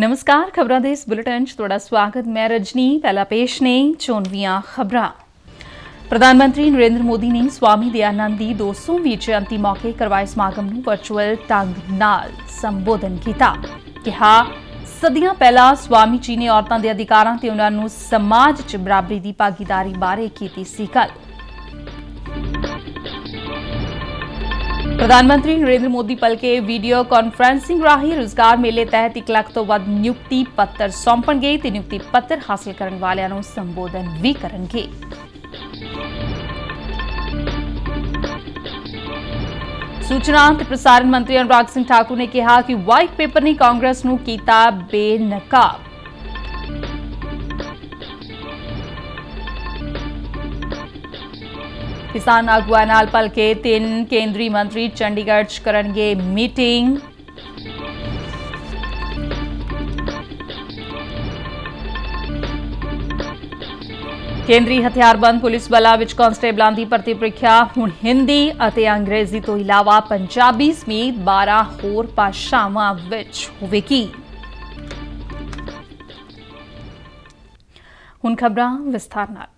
नमस्कार, खबरां दे इस बुलेटिन च तुहाडा स्वागत। मैं रजनी। पहला पेश ने चोनवियां खबरां। प्रधानमंत्री नरेंद्र मोदी ने स्वामी दयानंद दी 200वीं जयंती मौके करवाए समागम ਨੂੰ ਵਰਚੁਅਲ ਢੰਗ ਨਾਲ ਸੰਬੋਧਨ ਕੀਤਾ। ਕਿਹਾ ਸਦੀਆਂ ਪਹਿਲਾਂ स्वामी जी ने ਔਰਤਾਂ ਦੇ ਅਧਿਕਾਰਾਂ ਤੇ ਉਹਨਾਂ ਨੂੰ ਸਮਾਜ 'ਚ ਬਰਾਬਰੀ ਦੀ ਭਾਗੀਦਾਰੀ ਬਾਰੇ ਕੀਤੀ ਸੀ ਗੱਲ। प्रधानमंत्री नरेंद्र मोदी पल के वीडियो कॉन्फ्रेंसिंग राही रोजगार मेले तहत 1 लाख तो वध नियुक्ति पत्र सौंपणगे ते नियुक्ति पत्र हासिल करने वालियां नूं संबोधन भी करनगे। सूचना ते प्रसारण मंत्री अनुराग सिंह ठाकुर ने कहा कि व्हाइट पेपर ने कांग्रेस नूं कीता बेनकाब। किसान आगुआ नाल पल के 3 केंद्रीय मंत्री चंडीगढ़ च करनगे मीटिंग। केंद्रीय हथियारबंद पुलिस बलां विच कांस्टेबलां दी भर्ती प्रीख्या हुण हिंदी अते अंग्रेजी तो इलावा पंजाबी समेत 12 होर भाषावां विच होवेगी। हुण खबरां विस्तार नाल।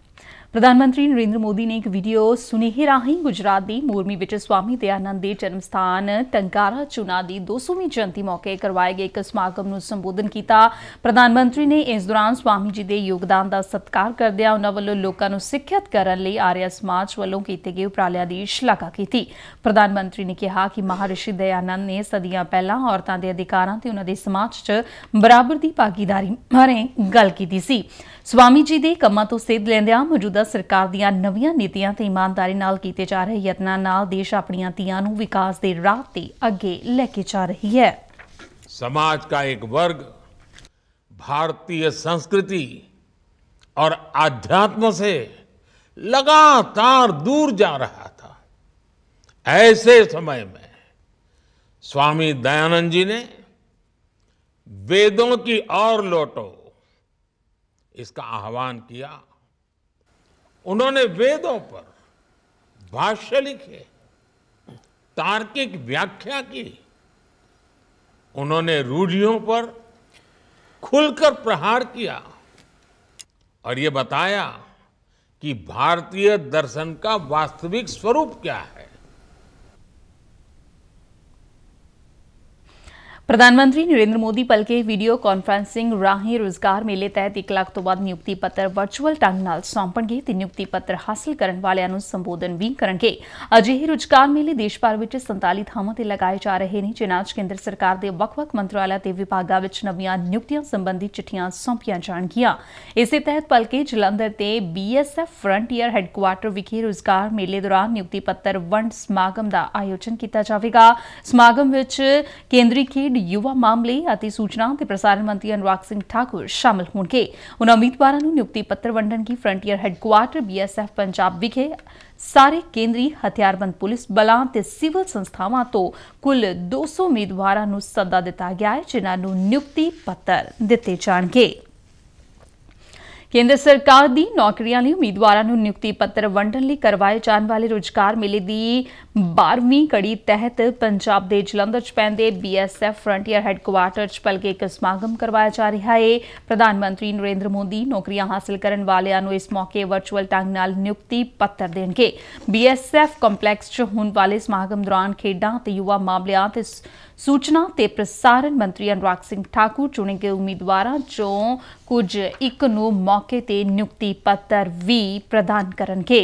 प्रधानमंत्री नरेंद्र मोदी ने एक वीडियो सुनेहे राही गुजरात की मोरमी विच स्वामी दयानंद के जन्म स्थान टंकारा चूना की 200वीं जयंती मौके करवाए गए एक समागम में संबोधन किया। प्रधानमंत्री ने इस दौरान स्वामी जी के योगदान का सत्कार करदਿਆਂ उन्हां वल्लों लोकां नूं सिੱਖਿਅਤ करन लई आर्य समाज वल्लों कीते गए उपरालिਆਂ की शलाघा की। प्रधानमंत्री ने कहा कि महर्षि दयानंद ने सदियां पहलां औरतां दे अधिकारां ते उन्हां दे समाज 'च बराबर की भागीदारी बारे गल कीती सी। स्वामी जी के ਕੰਮਾਂ ਤੋਂ ਸੇਧ ਲੈਂਦਿਆਂ मौजूदा सरकार ਦੀਆਂ ਨਵੀਆਂ ਨੀਤੀਆਂ ਤੇ ਇਮਾਨਦਾਰੀ ਨਾਲ ਕੀਤੇ ਜਾ ਰਹੇ ਯਤਨਾਂ ਨਾਲ ਦੇਸ਼ ਆਪਣੀਆਂ ਧੀਆਂ ਨੂੰ ਵਿਕਾਸ ਦੇ ਰਾਹ ਤੇ ਅੱਗੇ ਲੈ ਕੇ ਜਾ ਰਹੀ है। समाज का एक वर्ग भारतीय संस्कृति और आध्यात्म से लगातार दूर जा रहा था। ऐसे समय में स्वामी दयानंद जी ने वेदों की ओर लौटो इसका आह्वान किया। उन्होंने वेदों पर भाष्य लिखे, तार्किक व्याख्या की। उन्होंने रूढ़ियों पर खुलकर प्रहार किया और ये बताया कि भारतीय दर्शन का वास्तविक स्वरूप क्या है। प्रधानमंत्री नरेंद्र मोदी पल के वीडियो कॉन्फ्रेंसिंग राही रोजगार मेले तहत 1 लाख तो वध नियुक्ति पत्र वर्चुअल ढंग नाल सौंपणगे ते नियुक्ति पत्र हासिल करन वालियां नूं संबोधन भी करनगे। अजिहे रोजगार मेले देश भर विच 47 ਥਾਵਾਂ ਤੇ लगाए जा रहे हैं, जिन्हां 'ਚ केंद्र सरकार के ਵੱਖ-ਵੱਖ ਮੰਤਰਾਲਿਆਂ ਤੇ ਵਿਭਾਗਾਂ ਵਿੱਚ ਨਵੀਆਂ ਨਿਯੁਕਤੀਆਂ ਸੰਬੰਧੀ ਚਿੱਠੀਆਂ ਸੌਂਪੀਆਂ ਜਾਣਗੀਆਂ। ਇਸੇ ਤਹਿਤ ਪਲ ਕੇ ਜਲੰਧਰ ਤੇ BSF ਫਰੰਟੀਅਰ ਹੈੱਡਕੁਆਰਟਰ ਵਿਖੇ ਰੋਜ਼ਗਾਰ ਮੇਲੇ ਦੌਰਾਨ ਨਿਯੁਕਤੀ ਪੱਤਰ ਵੰਡ ਸਮਾਗਮ ਦਾ ਆਯੋਜਨ ਕੀਤਾ ਜਾਵੇਗਾ। ਸਮਾਗਮ ਵਿੱਚ ਕੇਂਦਰੀ ਖੇਡ युवा मामले ਅਤੇ सूचना ਤੇ प्रसारण मंत्री अनुराग सिंह ठाकुर शामिल होंगे। उन्होंने उम्मीदवारों को नियुक्ति पत्र वंडन की फ्रंटियर हैडक्वार्टर BSF पंजाब विखे सारे केंद्रीय हथियारबंद पुलिस बलां ते सिविल संस्थावां तो कुल 200 उम्मीदवारों को सद्दा दिता गया है, जिन्हां नूं नियुक्ति पत्र दिते जाणगे। केंद्र सरकार की नौकरियां लई उम्मीदवारों को नियुक्ति पत्र वंडन लई करवाए जाने वाले रोजगार मेले की 12वीं कड़ी तहत पंजाब के जलंधर च पैंदे BSF फ्रंटियर हैडक्वार्टर च पल के एक समागम करवाया जा रहा है। प्रधानमंत्री नरेंद्र मोदी नौकरियां हासिल करने वालियां नूं इस मौके वर्चुअल ढंग नाल नियुक्ति पत्र देणगे। BSF ਕੰਪਲੈਕਸ च होने वाले समागम दौरान खेडां ते युवा मामलिਆਂ ते सूचना ते प्रसारण मंत्री अनुराग सिंह ठाकुर चुने गए उम्मीदवारों चों कुछ एक नूं मौके ते नियुक्ति पत्र भी प्रदान करनगे।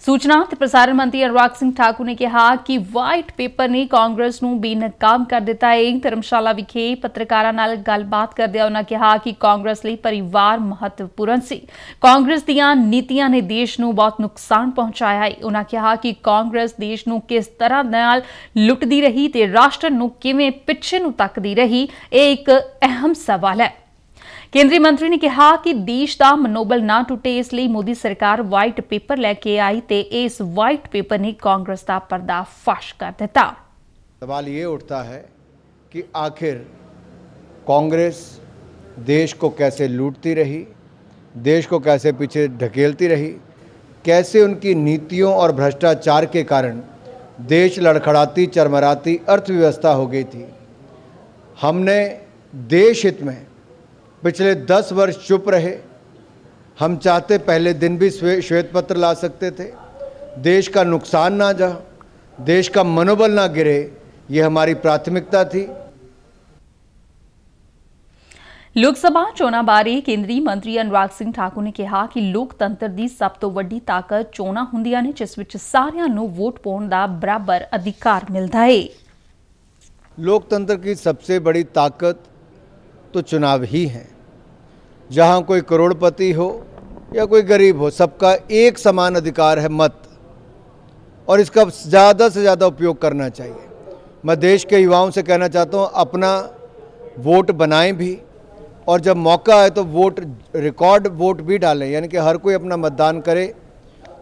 सूचना ते प्रसारण मंत्री अनुराग सिंह ठाकुर ने कहा कि व्हाइट पेपर ने कांग्रेस नूं बेनकाम कर दिता है। धर्मशाला विखे पत्रकारां नाल गलबात करदਿਆਂ उन्होंने कहा कि कांग्रेस लई परिवार महत्वपूर्ण सी। कांग्रेस दीआं नीतियां ने देश नूं बहुत नुकसान पहुंचाया है। उन्होंने कहा कि कांग्रेस देश नूं किस तरह नाल लुटदी रही ते राष्ट्र नूं किवें पिछे नूं तकदी रही, यह एक अहम सवाल है। केंद्रीय मंत्री ने कहा कि देश का मनोबल ना टुटे, इसलिए मोदी सरकार व्हाइट पेपर लेके आई ते इस व्हाइट पेपर ने कांग्रेस का पर्दाफाश कर दिता। सवाल ये उठता है कि आखिर कांग्रेस देश को कैसे लूटती रही, देश को कैसे पीछे ढकेलती रही, कैसे उनकी नीतियों और भ्रष्टाचार के कारण देश लड़खड़ाती चरमराती अर्थव्यवस्था हो गई थी। हमने देश हित में पिछले 10 वर्ष चुप रहे। हम चाहते पहले दिन भी श्वेत पत्र ला सकते थे। देश का नुकसान ना जा, देश का मनोबल ना गिरे, ये हमारी प्राथमिकता थी। लोक सभा चोणां बारे केंद्रीय मंत्री अनुराग सिंह ठाकुर ने कहा कि लोकतंत्र दी सब तो वड्डी ताकत चोणां हुंदियां ने, जिस विच सारियां नूं वोट पाउण दा बराबर अधिकार मिलदा है। लोकतंत्र की सबसे बड़ी ताकत तो चुनाव ही है। जहां कोई करोड़पति हो या कोई गरीब हो, सबका एक समान अधिकार है मत, और इसका ज़्यादा से ज़्यादा उपयोग करना चाहिए। मैं देश के युवाओं से कहना चाहता हूं, अपना वोट बनाएं भी, और जब मौका आए तो वोट रिकॉर्ड वोट भी डालें, यानी कि हर कोई अपना मतदान करे।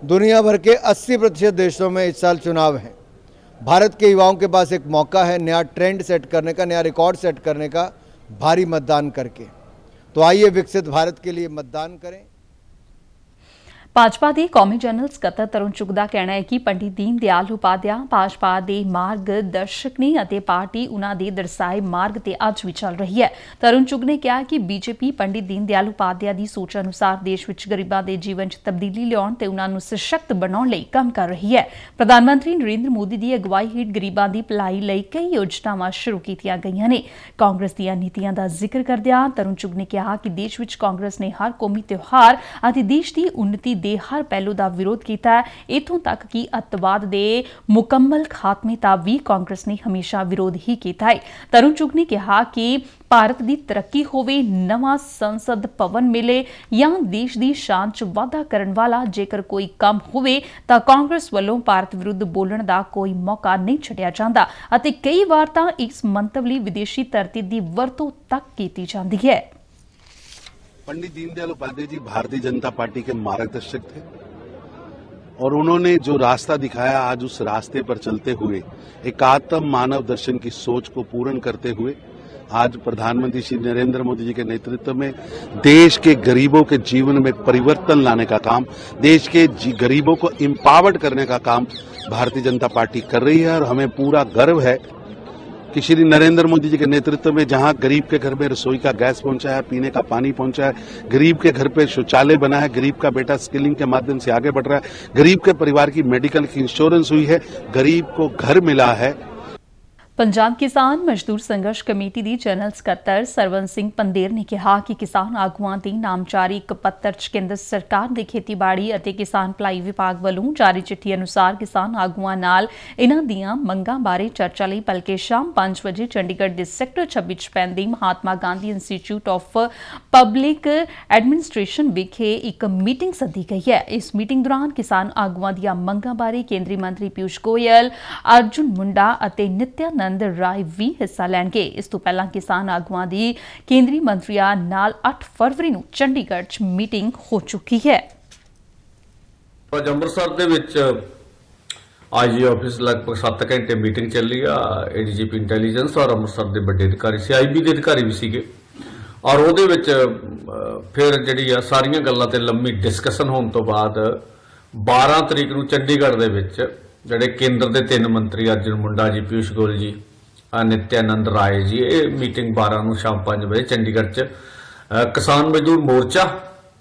दुनिया भर के 80% देशों में इस साल चुनाव हैं। भारत के युवाओं के पास एक मौका है नया ट्रेंड सेट करने का, नया रिकॉर्ड सेट करने का, भारी मतदान करके। तो आइए विकसित भारत के लिए मतदान करें। भाजपा के कौमी जनरल सकत्तर तरुण चुग का कहना है कि पंडित दीन दयाल उपाध्याय भाजपा के मार्गदर्शक ने अते पार्टी उन्हां दे दर्शाए मार्ग ते अज भी चल रही है। तरुण चुग ने कहा कि बीजेपी पंडित दीन दयाल उपाध्याय की सोच अनुसार देश विच गरीबां दे जीवन च तब्दीली लियाउण ते उन्हां नूं सशक्त बनाउण लई काम कर रही है। प्रधानमंत्री नरेंद्र मोदी की अगवाई हेठ गरीबां की भलाई लई कई योजनावां शुरू कीतियां गईयां ने। कांग्रेस दीयां नीतियां दा जिक्र करदिआं तरुण चुग ने कहा कि देश विच कांग्रेस ने हर कौमी त्योहार अते देश की उन्नति दे हर पहलू का विरोध किया है। इथों तक कि अतवाद के मुकम्मल खात्मे का भी कांग्रेस ने हमेशा विरोध ही किया है। तरुण चुग ने कहा कि भारत की तरक्की होवे, नवा संसद भवन मिले या देश की शान च वाधा करन वाला जेकर कोई काम होवे तां कांग्रेस वालों भारत विरुद्ध बोलण दा कोई मौका नहीं छड्डिया जांदा अते कई वार तां इस मंतव लई विदेशी धरती की वरतों तक कीती जांदी है। पंडित दीनदयाल उपाध्याय जी भारतीय जनता पार्टी के मार्गदर्शक थे, और उन्होंने जो रास्ता दिखाया, आज उस रास्ते पर चलते हुए एकात्म मानव दर्शन की सोच को पूर्ण करते हुए आज प्रधानमंत्री श्री नरेंद्र मोदी जी के नेतृत्व में देश के गरीबों के जीवन में परिवर्तन लाने का काम, देश के गरीबों को एम्पावर्ड करने का काम भारतीय जनता पार्टी कर रही है। और हमें पूरा गर्व है कि श्री नरेंद्र मोदी जी के नेतृत्व में जहां गरीब के घर में रसोई का गैस पहुंचा है, पीने का पानी पहुंचा है, गरीब के घर पे शौचालय बना है, गरीब का बेटा स्किलिंग के माध्यम से आगे बढ़ रहा है, गरीब के परिवार की मेडिकल की इंश्योरेंस हुई है, गरीब को घर मिला है। पंजाब किसान मजदूर संघर्ष कमेटी की जनरल सकत्तर सरवण सिंह पंदेर ने कहा कि किसान आगुआं की नामजारी एक पत्र च केंद्र सरकार के खेतीबाड़ी और किसान भलाई विभाग वालों जारी चिट्ठी अनुसार किसान आगुआं नाल इन्हां दीआं मंगां बारे चर्चा लई बल्कि शाम 5 बजे चंडीगढ़ के सैक्टर 26 च पैंदी Mahatma Gandhi institute of public administration विखे एक मीटिंग सद्दी गई है। इस मीटिंग दौरान किसान आगुआं दीआं मंगां बारे केंद्रीय मंत्री पीयूष गोयल, अर्जुन मुंडा और नित्यानंद राय भी हिस्सा लैणगे। इस तो पहला किसान आगुआं दी केंद्रीय मंत्रियां नाल 8 फरवरी नूं चंडीगढ़ च मीटिंग हो चुकी है। आज अमृतसर दे विच आईजी ऑफिस लगभग 7 घंटे मीटिंग चली आ। एडीजीपी इंटैलीजेंस और अमृतसर के बड़े अधिकारी, सीआईबी के अधिकारी भी सीगे, और ਉਹਦੇ ਵਿੱਚ ਫਿਰ ਜਿਹੜੀ ਆ ਸਾਰੀਆਂ ਗੱਲਾਂ ਤੇ ਲੰਮੀ ਡਿਸਕਸ਼ਨ ਹੋਣ ਤੋਂ ਬਾਅਦ 12 ਤਰੀਕ ਨੂੰ ਚੰਡੀਗੜ੍ਹ ਦੇ ਵਿੱਚ ਜਿਹੜੇ ਕੇਂਦਰ ਦੇ 3 ਮੰਤਰੀ अर्जुन मुंडा जी, पीयूष गोयल जी, नित्यानंद राय जी, ये मीटिंग 12 ਨੂੰ शाम 5 बजे चंडीगढ़ च किसान मजदूर मोर्चा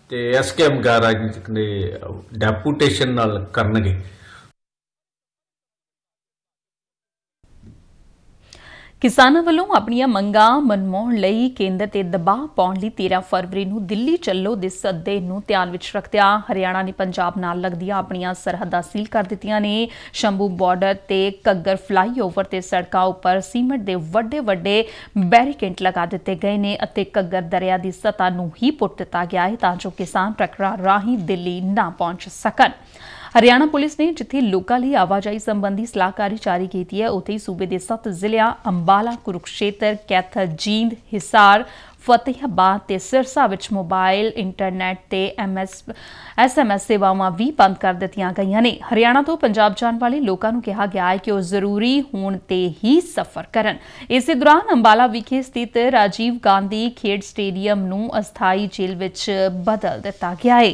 ते एसकेएम गैर राजनीतिक ने डेपूटेशन नाल करनगे। किसानों वालों अपनियां मंगां मनवाउण लई केंद्र ते दबाव पाउण लई 13 फरवरी नूं दिल्ली चलो दे सद्दे नूं ध्यान विच रखदिआं हरियाणा ने पंजाब नाल लगदिआं अपनियां सरहदां सील कर दित्तिआं ने। शंभू बॉर्डर ते घग्गर फ्लाईओवर ते सड़कां उपर सीमेंट दे वड्डे बैरीकेड लगा दित्ते गए ने अते घग्गर दरिया दी सतह नूं ही पुट दित्ता गया है तां जो किसान ट्रैक्टरां राहीं दिल्ली ना पहुंच सकन। हरियाणा पुलिस ने जिथे लोकां लई आवाजाही संबंधी सलाहकारी जारी की है, उत्थे सूबे के 7 जिलियां अंबाला, कुरुक्षेत्र, कैथर, जींद, हिसार, फतेहाबाद ते सिरसा विच मोबाइल, इंटरनेट ते SMS सेवावां भी बंद कर दित्तियां गईयां ने। हरियाणा तो पंजाब जाण वाले लोकां नूं कहा गया है कि वह जरूरी होण ते ही सफर करन। इस दौरान अंबाला विखे स्थित राजीव गांधी खेड स्टेडियम नूं अस्थाई जेल विच बदल दित्ता गया है।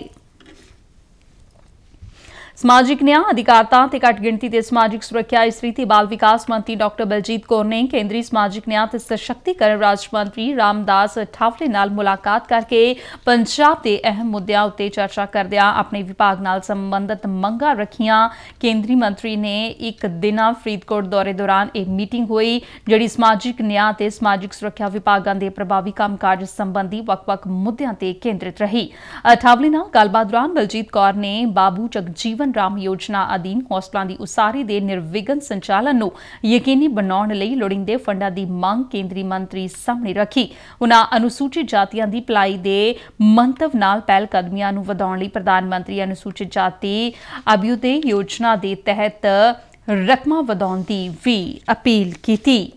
ਸਮਾਜਿਕ ਨਿਆਂ, ਅਧਿਕਾਰਤਾ ਤੇ ਘੱਟ ਗਿਣਤੀ ਤੇ ਸਮਾਜਿਕ ਸੁਰੱਖਿਆ ਇਸਤਰੀ ਤੇ ਬਾਲ ਵਿਕਾਸ ਮੰਤਰੀ ਡਾਕਟਰ ਬਲਜੀਤ ਕੌਰ ਨੇ ਕੇਂਦਰੀ ਸਮਾਜਿਕ ਨਿਆਂ ਤੇ ਸਸ਼ਕਤੀਕਰਨ ਰਾਜ ਮੰਤਰੀ ਰਾਮਦਾਸ ਅਠਾਵਲੇ ਨਾਲ ਮੁਲਾਕਾਤ ਕਰਕੇ ਪੰਜਾਬ ਦੇ ਅਹਿਮ ਮੁੱਦਿਆਂ ਉੱਤੇ ਚਰਚਾ ਕਰਦਿਆਂ ਆਪਣੇ ਵਿਭਾਗ ਨਾਲ ਸੰਬੰਧਿਤ ਮੰਗਾਂ ਰੱਖੀਆਂ। ਕੇਂਦਰੀ ਮੰਤਰੀ ਨੇ ਇੱਕ ਦਿਨਾ ਫਰੀਦਕੋਟ ਦੌਰੇ ਦੌਰਾਨ ਇਹ ਮੀਟਿੰਗ ਹੋਈ, ਜਿਹੜੀ ਸਮਾਜਿਕ ਨਿਆਂ ਤੇ ਸਮਾਜਿਕ ਸੁਰੱਖਿਆ ਵਿਭਾਗਾਂ ਦੇ ਪ੍ਰਭਾਵੀ ਕੰਮਕਾਜ ਸੰਬੰਧੀ ਵੱਖ-ਵੱਖ ਮੁੱਦਿਆਂ ਤੇ ਕੇਂਦਰਿਤ ਰਹੀ। ਅਠਾਵਲੇ ਨਾਲ ਗੱਲਬਾਤ ਦੌਰਾਨ ਬਲਜੀਤ ਕੌਰ ਨੇ ਬਾਬੂ ਜਗਜੀਵਨ ਰਾਮ ਯੋਜਨਾ ਅਧੀਨ ਹੌਸਪਿਟਲਾਂ ਦੀ ਉਸਾਰੀ ਦੇ ਨਿਰਵਿਘਨ ਸੰਚਾਲਨ ਨੂੰ ਯਕੀਨੀ ਬਣਾਉਣ ਲਈ ਲੋੜੀਂਦੇ ਫੰਡਾਂ ਦੀ ਮੰਗ ਕੇਂਦਰੀ ਮੰਤਰੀ ਸਾਹਮਣੇ ਰੱਖੀ। ਉਨ੍ਹਾਂ ਅਨੁਸੂਚਿਤ ਜਾਤੀਆਂ ਦੀ ਭਲਾਈ ਦੇ ਮੰਤਵ ਨਾਲ ਪਹਿਲ ਕਦਮੀਆਂ ਨੂੰ ਵਧਾਉਣ ਲਈ ਪ੍ਰਧਾਨ ਮੰਤਰੀ ਅਨੁਸੂਚਿਤ ਜਾਤੀ ਅਭਿਉਦੈ ਯੋਜਨਾ ਦੇ ਤਹਿਤ ਰਕਮਾਂ ਵਧਾਉਣ ਦੀ ਵੀ ਅਪੀਲ ਕੀਤੀ।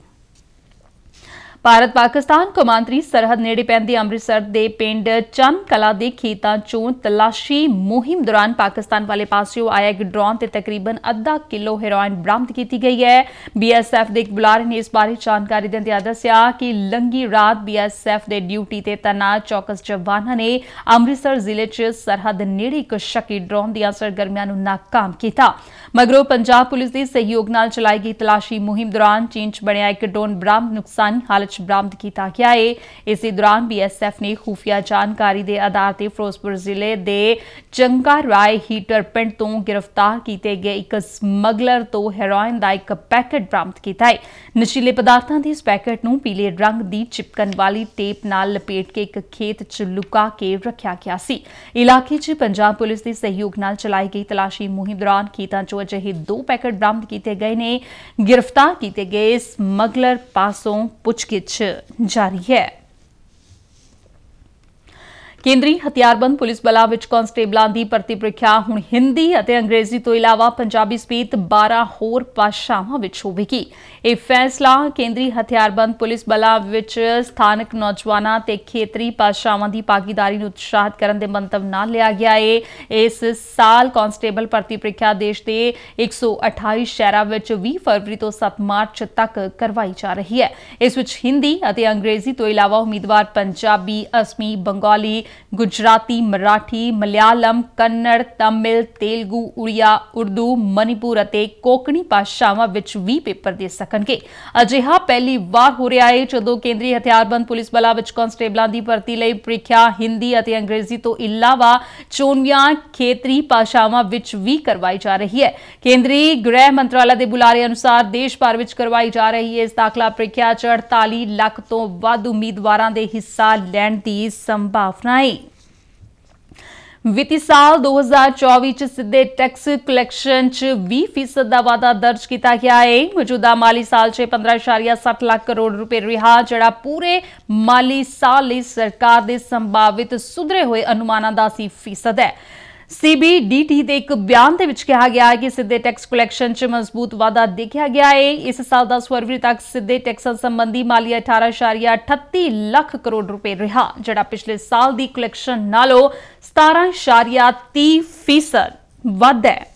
ਭਾਰਤ ਪਾਕਿਸਤਾਨ ਕੌਮਾਂਤਰੀ ਸਰਹੱਦ ਨੇੜੇ ਪੈਂਦੇ ਅੰਮ੍ਰਿਤਸਰ ਦੇ ਪਿੰਡ ਚੰਨ ਕਲਾ ਦੇ ਖੇਤਾਂ ਚੋਂ ਤਲਾਸ਼ੀ ਮੁਹਿੰਮ ਦੌਰਾਨ ਪਾਕਿਸਤਾਨ ਵਾਲੇ ਪਾਸਿਓਂ ਆਇਆ ਇੱਕ ਡਰੋਨ ਤੇ ਤਕਰੀਬਨ ਅੱਧਾ ਕਿਲੋ ਹੈਰੋਇਨ ਬਰਾਮਦ ਕੀਤੀ ਗਈ ਹੈ। BSF ਦੇ ਇੱਕ ਬੁਲਾਰੇ ਨੇ ਇਸ ਬਾਰੇ ਜਾਣਕਾਰੀ ਦਿੰਦਿਆਂ ਦੱਸਿਆ ਕਿ ਲੰਘੀ ਰਾਤ BSF ਦੇ ਡਿਊਟੀ ਤੇ ਤੈਨਾਤ ਚੌਕਸ ਜਵਾਨਾਂ ਨੇ ਅੰਮ੍ਰਿਤਸਰ ਜ਼ਿਲ੍ਹੇ 'ਚ ਸਰਹੱਦ ਨੇੜੇ ਇੱਕ ਸ਼ੱਕੀ ਡਰੋਨ ਦੀਆਂ ਸਰਗਰਮੀਆਂ ਨੂੰ ਨਾਕਾਮ ਕੀਤਾ। ਮਗਰੋਂ ਪੰਜਾਬ ਪੁਲਿਸ ਦੇ ਸਹਿਯੋਗ ਨਾਲ ਚਲਾਈ ਗਈ ਤਲਾਸ਼ੀ ਮੁਹਿੰਮ ਦੌਰਾਨ ਚੀਨ 'ਚ ਬਣਿਆ ਇੱਕ ਡਰੋਨ ਬਰਾਮਦ ਨੁਕਸਾਨੀ ਹਾਲਤ ਬਰਾਮਦ ਕੀਤਾ ਗਿਆ ਹੈ। ਇਸੇ ਦੌਰਾਨ BSF ਨੇ ਖੂਫੀਆ ਜਾਣਕਾਰੀ ਦੇ ਆਧਾਰ ਤੇ ਫਿਰੋਜ਼ਪੁਰ ਜ਼ਿਲ੍ਹੇ ਦੇ ਚੰਗਾ ਰਾਏ ਹੀਟਰ ਪਿੰਡ ਤੋਂ ਗ੍ਰਿਫਤਾਰ ਕੀਤੇ ਗਏ ਇੱਕ ਸਮਗਲਰ ਤੋਂ ਹੈਰੋਇਨ ਦਾ ਇੱਕ ਪੈਕੇਟ ਬਰਾਮਦ ਕੀਤਾ ਹੈ। ਨਸ਼ੀਲੇ ਪਦਾਰਥਾਂ ਦੇ ਇਸ ਪੈਕੇਟ ਨੂੰ ਪੀਲੇ ਰੰਗ ਦੀ ਚਿਪਕਣ ਵਾਲੀ ਟੇਪ ਨਾਲ ਲਪੇਟ ਕੇ ਇੱਕ ਖੇਤ 'ਚ ਲੁਕਾ ਕੇ ਰੱਖਿਆ ਗਿਆ ਸੀ। ਇਲਾਕੇ 'ਚ ਪੰਜਾਬ ਪੁਲਿਸ ਦੇ ਸਹਿਯੋਗ ਨਾਲ ਚਲਾਈ ਗਈ ਤਲਾਸ਼ੀ ਮੁਹਿੰਮ ਦੌਰਾਨ ਖੇਤਾਂ 'ਚੋਂ ਅਜਿਹੇ 2 ਪੈਕੇਟ ਬਰਾਮਦ ਕੀਤੇ ਗਏ ਨੇ। ਗ੍ਰਿਫਤਾਰ ਕੀਤੇ ਗਏ ਸਮਗਲਰ ਪਾਸੋਂ ਪੁੱਛਗਿੱਛ ਜਾਰੀ ਹੈ। ਕੇਂਦਰੀ ਹਥਿਆਰਬੰਦ ਪੁਲਿਸ ਬਲਾਂ ਵਿੱਚ ਕਾਂਸਟੇਬਲਾਂ ਦੀ ਭਰਤੀ ਪ੍ਰੀਖਿਆ ਹੁਣ ਹਿੰਦੀ ਅਤੇ ਅੰਗਰੇਜ਼ੀ ਤੋਂ ਇਲਾਵਾ ਪੰਜਾਬੀ ਸਮੇਤ 12 ਹੋਰ ਭਾਸ਼ਾਵਾਂ ਵਿੱਚ ਹੋਵੇਗੀ। ਇਹ ਫੈਸਲਾ ਕੇਂਦਰੀ ਹਥਿਆਰਬੰਦ ਪੁਲਿਸ ਬਲਾਂ ਵਿੱਚ ਸਥਾਨਕ ਨੌਜਵਾਨਾਂ ਤੇ ਖੇਤਰੀ ਭਾਸ਼ਾਵਾਂ ਦੀ ਭਾਗੀਦਾਰੀ ਨੂੰ ਉਤਸ਼ਾਹਿਤ ਕਰਨ ਦੇ ਮੰਤਵ ਨਾਲ ਲਿਆ ਗਿਆ ਹੈ। ਇਸ ਸਾਲ ਕਾਂਸਟੇਬਲ ਭਰਤੀ ਪ੍ਰੀਖਿਆ ਦੇਸ਼ ਦੇ 128 ਸ਼ਹਿਰਾਂ ਵਿੱਚ 20 ਫਰਵਰੀ ਤੋਂ 7 ਮਾਰਚ ਤੱਕ ਕਰਵਾਈ ਜਾ ਰਹੀ ਹੈ। ਇਸ ਵਿੱਚ ਹਿੰਦੀ ਅਤੇ ਅੰਗਰੇਜ਼ੀ ਤੋਂ ਇਲਾਵਾ ਉਮੀਦਵਾਰ ਪੰਜਾਬੀ, ਅਸਮੀ, ਬੰਗਾਲੀ, ਗੁਜਰਾਤੀ, ਮਰਾਠੀ, ਮਲਿਆਲਮ, ਕੰਨੜ, ਤਮਿਲ, ਤੇਲਗੂ, ਉੜੀਆ, ਉਰਦੂ, ਮਨੀਪੁਰ ਅਤੇ ਕੋਂਕਣੀ ਭਾਸ਼ਾਵਾਂ ਵਿੱਚ ਵੀ ਪੇਪਰ ਦੇ ਸਕਣਗੇ। ਅਜਿਹਾ ਪਹਿਲੀ ਵਾਰ ਹੋ ਰਿਹਾ ਹੈ ਜਦੋਂ ਕੇਂਦਰੀ ਹਥਿਆਰਬੰਦ ਪੁਲਿਸ ਬਲਾਂ ਵਿੱਚ ਕਾਂਸਟੇਬਲਾਂ ਦੀ ਭਰਤੀ ਲਈ ਪ੍ਰੀਖਿਆ ਹਿੰਦੀ ਅਤੇ ਅੰਗਰੇਜ਼ੀ ਤੋਂ ਇਲਾਵਾ 24 ਖੇਤਰੀ ਭਾਸ਼ਾਵਾਂ ਵਿੱਚ ਵੀ ਕਰਵਾਈ ਜਾ ਰਹੀ ਹੈ। ਕੇਂਦਰੀ ਗ੍ਰਹਿ ਮੰਤਰਾਲਾ ਦੇ ਬੁਲਾਰੇ ਅਨੁਸਾਰ ਦੇਸ਼ ਭਰ ਵਿੱਚ ਕਰਵਾਈ ਜਾ ਰਹੀ ਇਸ ਦਾਖਲਾ ਪ੍ਰੀਖਿਆ 'ਚ 48 ਲੱਖ ਤੋਂ ਵੱਧ ਉਮੀਦਵਾਰਾਂ ਦੇ ਹਿੱਸਾ ਲੈਣ ਦੀ ਸੰਭਾਵਨਾ ਹੈ। ਵਿੱਤੀ ਸਾਲ 2024 ਚ ਸਿੱਧੇ ਟੈਕਸ ਕਲੈਕਸ਼ਨ ਚ 20% ਦਾ ਵਾਧਾ ਦਰਜ ਕੀਤਾ ਗਿਆ ਹੈ। ਮੌਜੂਦਾ ਮਾਲੀ ਸਾਲ 'ਚ 15.60 ਲੱਖ ਕਰੋੜ ਰੁਪਏ ਰਿਹਾ, ਜਿਹੜਾ ਪੂਰੇ ਮਾਲੀ ਸਾਲ ਲਈ ਸਰਕਾਰ ਦੇ ਸੰਭਾਵਿਤ ਸੁਧਰੇ ਹੋਏ ਅਨੁਮਾਨਾਂ ਦਾ 80% ਹੈ। CBDT ਦੇ ਇੱਕ ਬਿਆਨ ਦੇ ਵਿੱਚ ਕਿਹਾ ਗਿਆ ਹੈ ਕਿ ਸਿੱਧੇ ਟੈਕਸ ਕਲੈਕਸ਼ਨ 'ਚ ਮਜ਼ਬੂਤ ਵਾਧਾ ਦੇਖਿਆ ਗਿਆ ਹੈ। ਇਸ ਸਾਲ 10 ਫਰਵਰੀ ਤੱਕ ਸਿੱਧੇ ਟੈਕਸਾਂ ਸੰਬੰਧੀ ਮਾਲੀਆ 18.38 ਲੱਖ ਕਰੋੜ ਰੁਪਏ ਰਿਹਾ, ਜਿਹੜਾ ਪਿਛਲੇ ਸਾਲ ਦੀ ਕਲੈਕਸ਼ਨ ਨਾਲੋਂ 17.30% ਵੱਧ ਹੈ।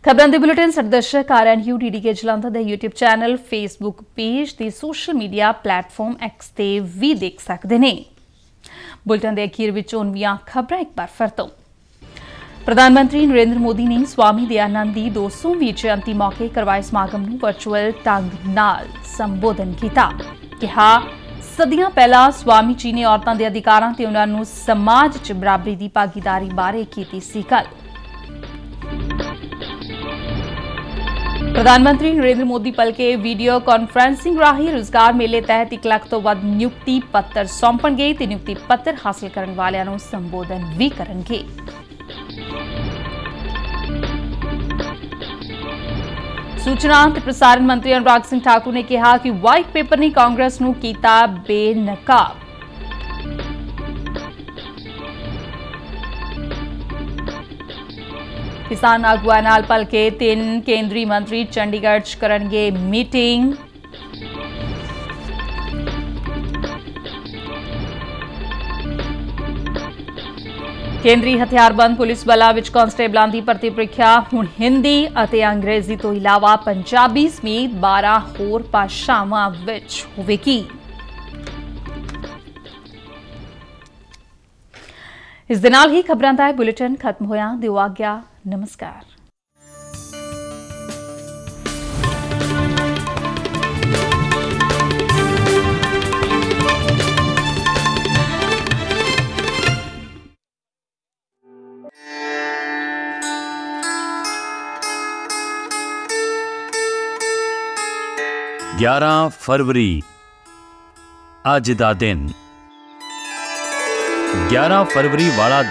ਖਬਰਾਂ ਦੇ ਬੁਲੇਟਿਨ ਦਰਸ਼ਕ RNU DDK ਜਲੰਧਰ ਦੇ YouTube ਚੈਨਲ, Facebook ਪੇਜ ਤੇ ਸੋਸ਼ਲ ਮੀਡੀਆ ਪਲੇਟਫਾਰਮ X ਤੇ ਵੀ ਦੇਖ ਸਕਦੇ ਨੇ। बुलेटिन के अखीर विच उनवीं खबरां एक बार फिर तो प्रधानमंत्री नरेंद्र मोदी ने स्वामी दयानंद की 200वीं जयंती मौके करवाए समागम नूं वर्चुअल ढंग नाल संबोधन किया। कहा सदियां पहला स्वामी जी ने औरतां दे अधिकारां ते उन्हां नूं समाज च बराबरी की भागीदारी बारे कीती सी गल। प्रधानमंत्री नरेंद्र मोदी भलके वीडियो कॉन्फ्रेंसिंग राही रोजगार मेले तहत 1 लाख तो वध नियुक्ति पत्र सौंपणगे ते नियुक्ति पत्र हासिल करन वालियां नूं संबोधन भी करनगे। सूचना ते प्रसारण मंत्री अनुराग सिंह ठाकुर ने कहा कि व्हाइट पेपर ने कांग्रेस नूं कीता बेनकाब। किसान आगुआं नाल भलके 3 केंद्रीय मंत्री चंडीगढ़ च करनगे मीटिंग। केंद्रीय हथियारबंद पुलिस बलां विच कांस्टेबलां दी भर्ती ਪ੍ਰੀਖਿਆ ਹੁਣ ਹਿੰਦੀ ਅਤੇ ਅੰਗਰੇਜ਼ੀ ਤੋਂ ਇਲਾਵਾ ਪੰਜਾਬੀ ਸਮੇਤ 12 ਹੋਰ ਭਾਸ਼ਾਵਾਂ ਵਿੱਚ ਹੋਵੇਗੀ। ਇਸ ਦੇ ਨਾਲ ਹੀ ਖਬਰਾਂ ਦਾ ਬੁਲੇਟਿਨ ਖਤਮ ਹੋਇਆ। ਦਿਓ ਆਗਿਆ, ਨਮਸਕਾਰ। ग्यारह फरवरी अज दा दिन 11 फरवरी वाला